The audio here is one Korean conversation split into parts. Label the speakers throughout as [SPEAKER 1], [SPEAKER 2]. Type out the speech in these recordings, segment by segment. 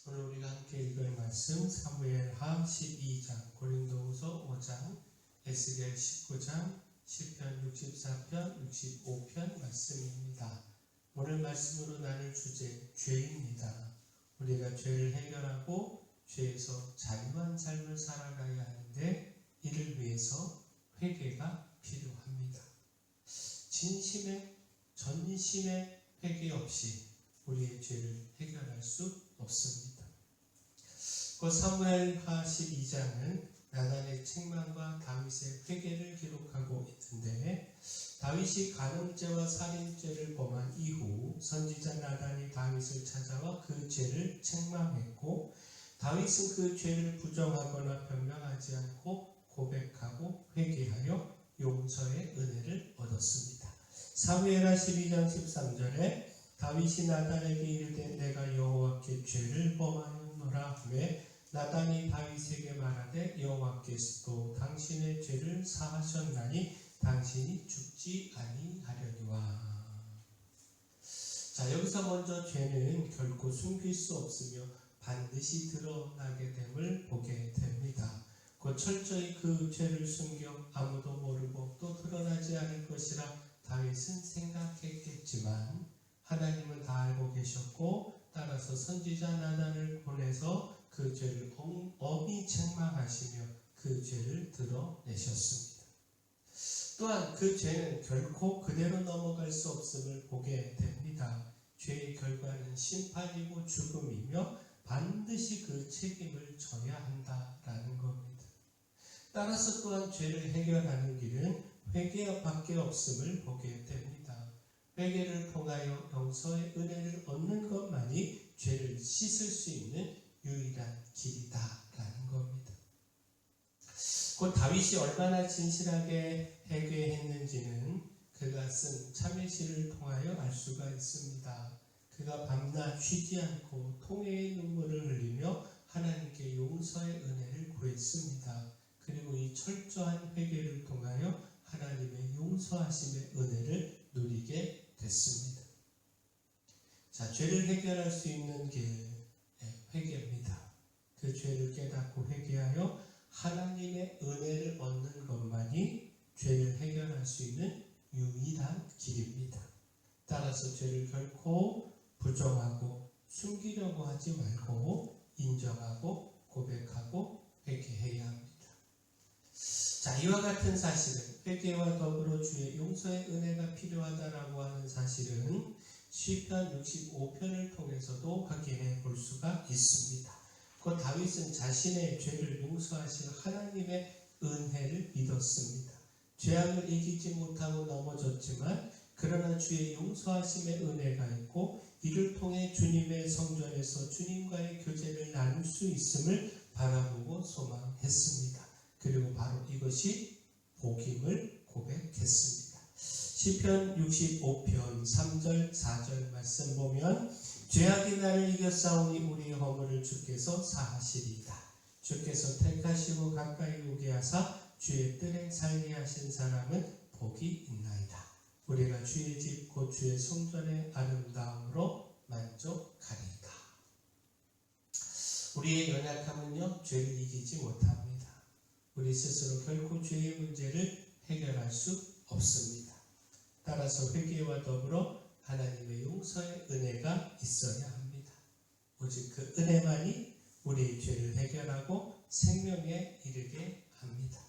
[SPEAKER 1] 오늘 우리가 함께 읽을 말씀 사무엘하 12장, 고린도후서 5장, 에스겔 19장, 시편 64편, 65편 말씀입니다. 오늘 말씀으로 나눌 주제 죄입니다. 우리가 죄를 해결하고 죄에서 자유한 삶을 살아가야 하는데 이를 위해서 회개가 필요합니다. 진심의 전심의 회개 없이 우리의 죄를 해결할 수 없습니다. 그 사무엘하 12장은 나단의 책망과 다윗의 회개를 기록하고 있는데, 다윗이 간음죄와 살인죄를 범한 이후 선지자 나단이 다윗을 찾아와 그 죄를 책망했고, 다윗은 그 죄를 부정하거나 변명하지 않고 고백하고 회개하여 용서의 은혜를 얻었습니다. 사무엘하 12장 13절에 다윗이 나단에게 이르되 내가 여호와께 죄를 범하였노라 하매 나단이 다윗에게 말하되 여호와께서도 당신의 죄를 사하셨나니 당신이 죽지 아니하려니와. 자, 여기서 먼저 죄는 결코 숨길 수 없으며 반드시 드러나게 됨을 보게 됩니다. 곧 철저히 그 죄를 숨겨 아무도 모르고 또 드러나지 않을 것이라 다윗은 생각했겠지만 하나님은 다 알고 계셨고, 따라서 선지자 나단을 보내서 그 죄를 엄히 책망하시며 그 죄를 드러내셨습니다. 또한 그 죄는 결코 그대로 넘어갈 수 없음을 보게 됩니다. 죄의 결과는 심판이고 죽음이며 반드시 그 책임을 져야 한다라는 겁니다. 따라서 또한 죄를 해결하는 길은 회개밖에 없음을 보게 됩니다. 회개를 통하여 용서의 은혜를 얻는 것만이 죄를 씻을 수 있는 유일한 길이다라는 겁니다. 곧 다윗이 얼마나 진실하게 회개했는지는 그가 쓴 참회시를 통하여 알 수가 있습니다. 그가 밤낮 쉬지 않고 통회의 눈물을 흘리며 하나님께 용서의 은혜를 구했습니다. 그리고 이 철저한 회개를 통하여 하나님의 용서하심의 은혜를 누리게 됐습니다. 자, 죄를 해결할 수 있는 길, 회개입니다. 그 죄를 깨닫고 회개하여 하나님의 은혜를 얻는 것만이 죄를 해결할 수 있는 유일한 길입니다. 따라서 죄를 결코 부정하고 숨기려고 하지 말고 인정하고 고백하고 회개해야 합니다. 자, 이와 같은 사실은 회개와 더불어 주의 용서의 은혜가 필요하다라고 하는 사실은 시편 65편을 통해서도 확인해 볼 수가 있습니다. 그 다윗은 자신의 죄를 용서하실 하나님의 은혜를 믿었습니다. 죄악을 이기지 못하고 넘어졌지만 그러나 주의 용서하심의 은혜가 있고 이를 통해 주님의 성전에서 주님과의 교제를 나눌 수 있음을 바라보고 소망했습니다. 그리고 바로 이것이 복임을 고백했습니다. 시편 65편 3절 4절 말씀 보면 죄악이 나를 이겼사오니 우리의 허물을 주께서 사하시리이다. 주께서 택하시고 가까이 오게 하사 주의 뜰에 살게 하신 사람은 복이 있나이다. 우리가 주의 집 곧 주의 성전의 아름다움으로 만족하리이다. 우리의 연약함은요, 죄를 이기지 못합니다. 우리 스스로 결코 죄의 문제를 해결할 수 없습니다. 따라서 회개와 더불어 하나님의 용서의 은혜가 있어야 합니다. 오직 그 은혜만이 우리의 죄를 해결하고 생명에 이르게 합니다.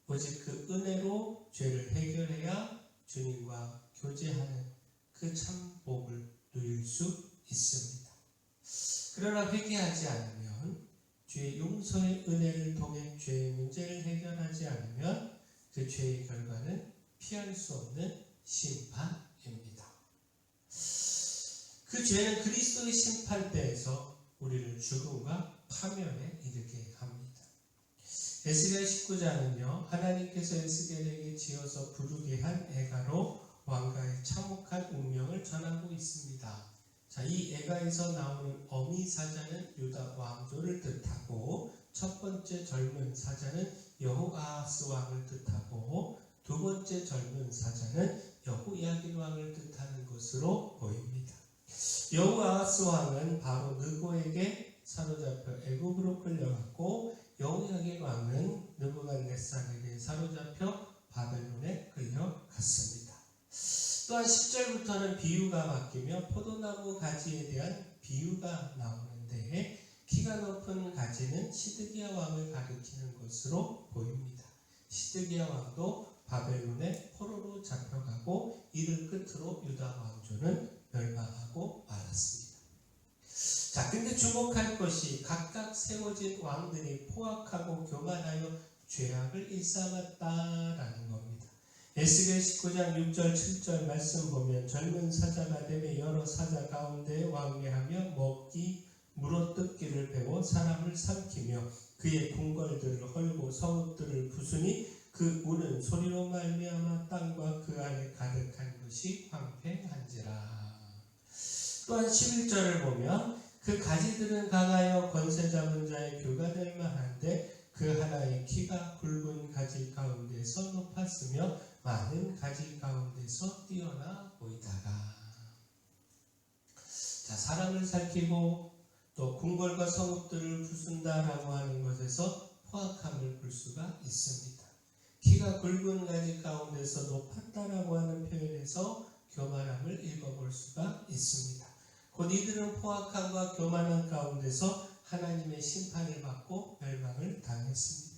[SPEAKER 1] 오직 그 은혜로 죄를 해결해야 주님과 교제하는 그 참 복을 누릴 수 있습니다. 그러나 회개하지 않으면, 죄의 용서의 은혜를 통해 죄의 문제를 해결하지 않으면 그 죄의 결과는 피할 수 없는 심판입니다. 그 죄는 그리스도의 심판대에서 우리를 죽음과 파멸에 이르게 합니다. 에스겔 19장은요, 하나님께서 에스겔에게 지어서 부르게 한 애가로 왕가의 참혹한 운명을 전하고 있습니다. 자, 이 애가에서 나오는 어미 사자는 유다 왕조를 뜻하고, 첫 번째 젊은 사자는 여호아하스 왕을 뜻하고, 두 번째 젊은 사자는 여호야긴 왕을 뜻하는 것으로 보입니다. 여호아하스 왕은 바로 느고에게 사로잡혀 애굽으로 끌려갔고 영향의 왕은 느부갓네살에게 사로잡혀 바벨론에 끌려갔습니다. 또한 10절부터는 비유가 바뀌며 포도나무 가지에 대한 비유가 나오는데 키가 높은 가지는 시드기야 왕을 가리키는 것으로 보입니다. 시드기야 왕도 바벨론의 포로로 잡혀가고 이를 끝으로 유다 왕조는 멸망하고 말았습니다. 자, 근데 주목할 것이 각각 세워진 왕들이 포악하고 교만하여 죄악을 일삼았다라는 겁니다. 에스겔 19장 6절 7절 말씀 보면 젊은 사자가 되며 여러 사자 가운데 왕래하며 먹기 물어뜯기를 배워 사람을 삼키며 그의 궁궐들을 헐고 성읍들을 부수니 그 우는 소리로 말미암아 땅과 그 안에 가득한 것이 황폐한지라. 또한 11절을 보면 그 가지들은 강하여 권세 잡은 자의 교가 될 만한데 그 하나의 키가 굵은 가지 가운데서 높았으며 많은 가지 가운데서 뛰어나 보이다가. 자, 사람을 살피고 또 궁궐과 성읍들을 부순다라고 하는 것에서 포악함을 볼 수가 있습니다. 키가 굵은 가지 가운데서 높았다라고 하는 표현에서 교만함을 읽어볼 수가 있습니다. 곧 이들은 포악함과 교만함 가운데서 하나님의 심판을 받고 멸망을 당했습니다.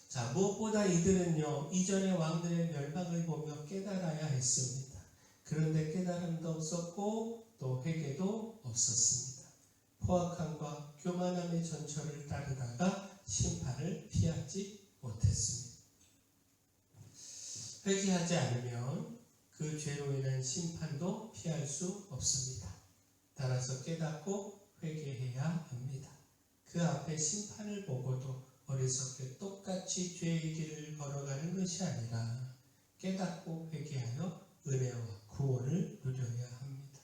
[SPEAKER 1] 자, 무엇보다 이들은요, 이전의 왕들의 멸망을 보며 깨달아야 했습니다. 그런데 깨달음도 없었고 또 회개도 없었습니다. 포악함과 교만함의 전철을 따르다가 심판을 피하지 못했습니다. 회개하지 않으면 그 죄로 인한 심판도 피할 수 없습니다. 따라서 깨닫고 회개해야 합니다. 그 앞에 심판을 보고도 어리석게 똑같이 죄의 길을 걸어가는 것이 아니라 깨닫고 회개하여 은혜와 구원을 누려야 합니다.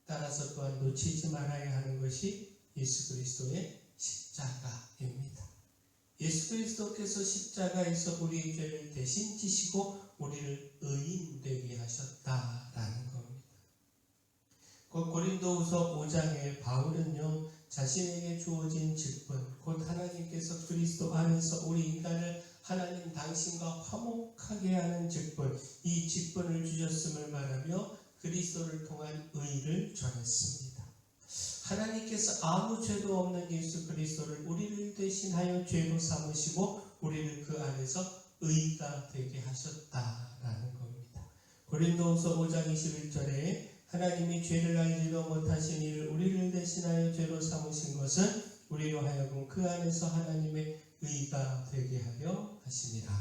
[SPEAKER 1] 따라서 또한 놓치지 말아야 하는 것이 예수 그리스도의 십자가입니다. 예수 그리스도께서 십자가에서 우리의 죄를 대신 지시고 우리를 의인되게 하셨다라는 겁니다. 고린도후서 5장에 바울은요, 자신에게 주어진 직분, 곧 하나님께서 그리스도 안에서 우리 인간을 하나님 당신과 화목하게 하는 직분, 이 직분을 주셨음을 말하며 그리스도를 통한 의를 전했습니다. 하나님께서 아무 죄도 없는 예수 그리스도를 우리를 대신하여 죄로 삼으시고 우리를 그 안에서 의가 되게 하셨다라는 겁니다. 고린도후서 5장 21절에 하나님이 죄를 알지도 못하신 이를 우리를 대신하여 죄로 삼으신 것은 우리로 하여금 그 안에서 하나님의 의가 되게 하려 하심이라.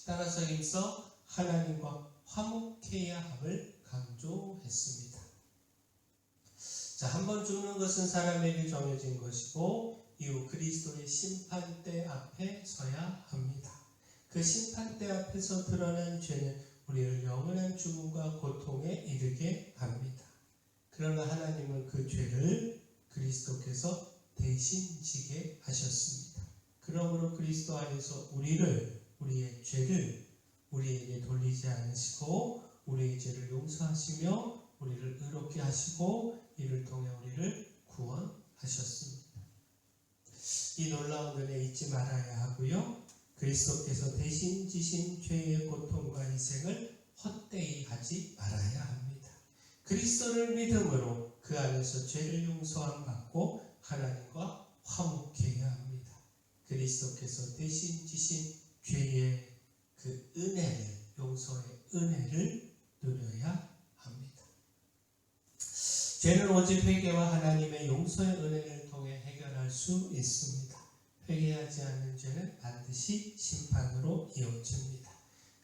[SPEAKER 1] 따라서 여기서 하나님과 화목해야 함을 강조했습니다. 자, 한번 죽는 것은 사람에게 정해진 것이고 이후 그리스도의 심판대 앞에 서야 합니다. 그 심판대 앞에서 드러난 죄는 우리를 영원한 죽음과 고통에 이르게 합니다. 그러나 하나님은 그 죄를 그리스도께서 대신 지게 하셨습니다. 그러므로 그리스도 안에서 우리의 죄를 우리에게 돌리지 않으시고 우리의 죄를 용서하시며 우리를 의롭게 하시고 이를 통해 우리를 구원하셨습니다. 이 놀라운 은혜 잊지 말아야 하고요. 그리스도께서 대신 지신 죄의 고통과 희생을 헛되이 하지 말아야 합니다. 그리스도를 믿음으로 그 안에서 죄를 용서함 받고 하나님과 화목해야 합니다. 그리스도께서 대신 지신 죄의 그 은혜를, 용서의 은혜를 누려야 합니다. 죄는 오직 회개와 하나님의 용서의 은혜를 통해 해결할 수 있습니다. 회개하지 않는 죄는 반드시 심판으로 이어집니다.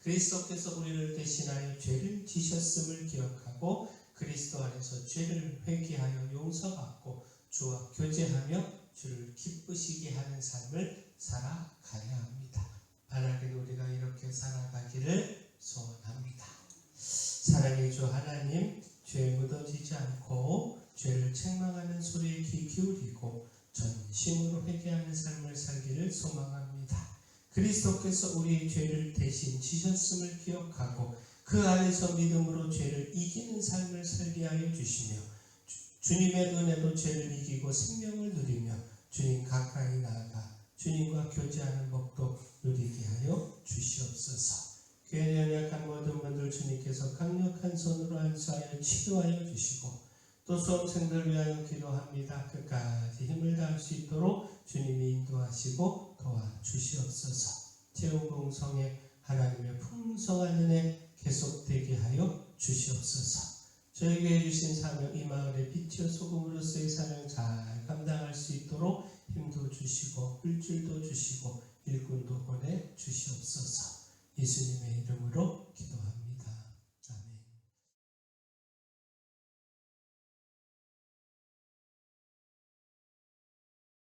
[SPEAKER 1] 그리스도께서 우리를 대신하여 죄를 지셨음을 기억하고 그리스도 안에서 죄를 회개하여 용서받고 주와 교제하며 주를 기쁘시게 하는 삶을 살아가야 합니다. 만약에 우리가 이렇게 살아가기를 소원합니다. 사랑의 주 하나님, 죄에 묻어지지 않고 죄를 책망하는 소리에 귀 기울이고 전심으로 회개하는 삶을 살기를 소망합니다. 그리스도께서 우리의 죄를 대신 지셨음을 기억하고 그 안에서 믿음으로 죄를 이기는 삶을 살게 하여 주시며 주님의 은혜로 죄를 이기고 생명을 누리며 주님 가까이 나아가 주님과 교제하는 법도 누리게 하여 주시옵소서. 교회 연약한 모든 분들 주님께서 강력한 손으로 안수하여 치료하여 주시고 또 수험생들 위하여 기도합니다. 끝까지 힘을 다할 수 있도록 주님이 인도하시고 도와주시옵소서. 재우공성에 하나님의 풍성한 은혜 계속되게 하여 주시옵소서. 저에게 해주신 사명, 이 마을의 빛이요 소금으로서의 사명 잘 감당할 수 있도록 힘도 주시고 물줄도 주시고 일꾼도 보내 주시옵소서. 예수님의 이름으로 기도합니다.